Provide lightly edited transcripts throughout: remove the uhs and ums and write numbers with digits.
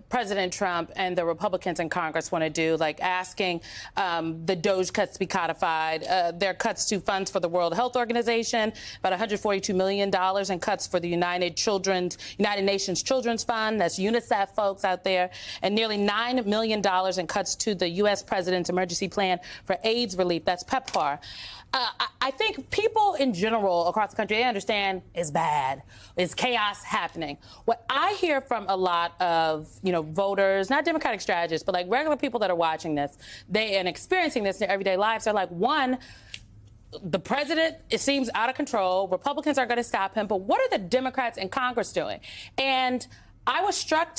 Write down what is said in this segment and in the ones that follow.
President Trump and the Republicans in Congress want to do, like asking the DOGE cuts to be codified, their cuts to funds for the World Health Organization, about $142 million in cuts for the United Nations Children's Fund, that's UNICEF folks out there, and nearly $9 million in cuts to the U.S. President's emergency plan for AIDS relief, that's PEPFAR. I think people in general across the country, they understand it's bad. It's chaos happening. What I hear from a lot of, voters, not Democratic strategists, but like regular people that are watching this, and experiencing this in their everyday lives, are like, one, the president, it seems out of control. Republicans are going to stop him. But what are the Democrats in Congress doing? And I was struck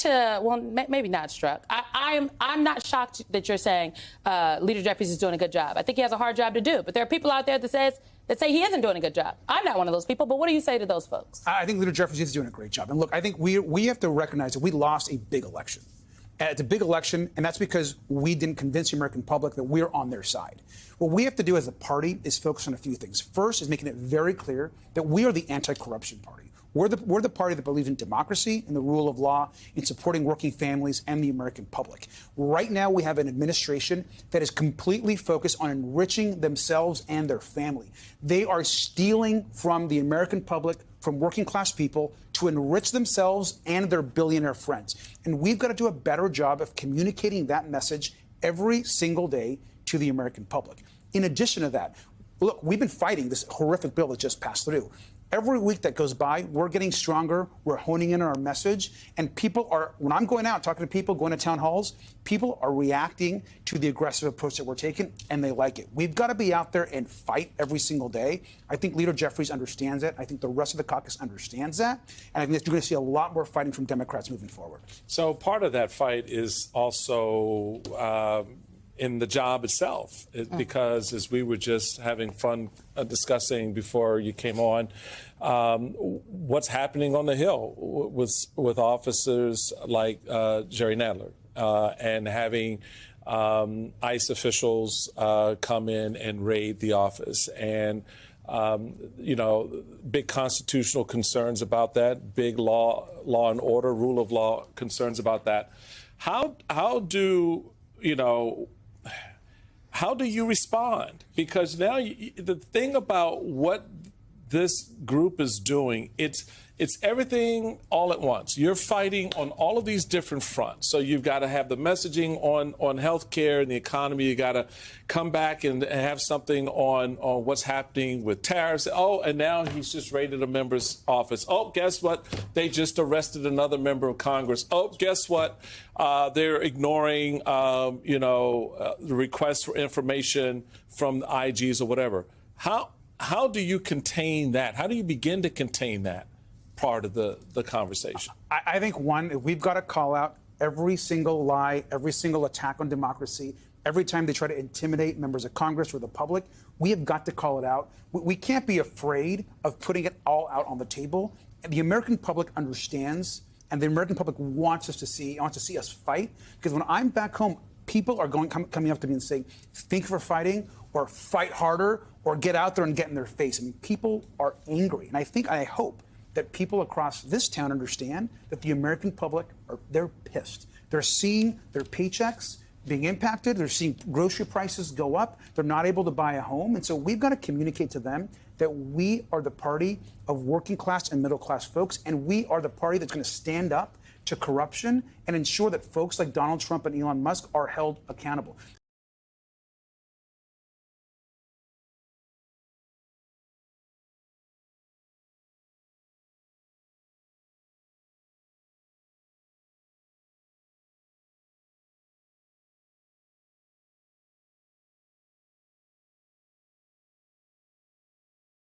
maybe not struck. I'm not shocked that you're saying Leader Jeffries is doing a good job. I think he has a hard job to do. But there are people out there that say he isn't doing a good job. I'm not one of those people. But what do you say to those folks? I think Leader Jeffries is doing a great job. And look, I think we have to recognize that we lost a big election. It's a big election, and that's because we didn't convince the American public that we're on their side. What we have to do as a party is focus on a few things. First is making it very clear that we are the anti-corruption party. We're the party that believes in democracy and the rule of law, in supporting working families and the American public. Right now, we have an administration that is completely focused on enriching themselves and their family. They are stealing from the American public, from working class people, to enrich themselves and their billionaire friends. And we've got to do a better job of communicating that message every single day to the American public. In addition to that, look, we've been fighting this horrific bill that just passed through. Every week that goes by, we're getting stronger. We're honing in on our message. And people are, when I'm going out, talking to people, going to town halls, people are reacting to the aggressive approach that we're taking, and they like it. We've got to be out there and fight every single day. I think Leader Jeffries understands that. I think the rest of the caucus understands that. And I think you're going to see a lot more fighting from Democrats moving forward. So part of that fight is also in the job itself, because as we were just having fun discussing before you came on, what's happening on the Hill with officers like Jerry Nadler and having ICE officials come in and raid the office, and big constitutional concerns about that, big law and order, rule of law concerns about that. How do you respond? Because now the thing about what this group is doing, it's everything all at once. You're fighting on all of these different fronts. So you've got to have the messaging on healthcare and the economy. You got to come back and have something on what's happening with tariffs. Oh, and now he's just raided a member's office. Oh, guess what? They just arrested another member of Congress. Oh, guess what? They're ignoring, the request for information from the IGs or whatever. How do you contain that? How do you begin to contain that part of the conversation? I think, one, we've got to call out every single lie, every single attack on democracy. Every time they try to intimidate members of Congress or the public, we have got to call it out. We can't be afraid of putting it all out on the table. And the American public understands, and the American public wants to see us fight. Because when I'm back home, people are coming up to me and saying, "Thank you for fighting," or "Fight harder," or "Get out there and get in their face." I mean, people are angry, and I hope that people across this town understand that the American public they're pissed. They're seeing their paychecks being impacted. They're seeing grocery prices go up. They're not able to buy a home. And so we've got to communicate to them that we are the party of working class and middle class folks, and we are the party that's going to stand up to corruption and ensure that folks like Donald Trump and Elon Musk are held accountable.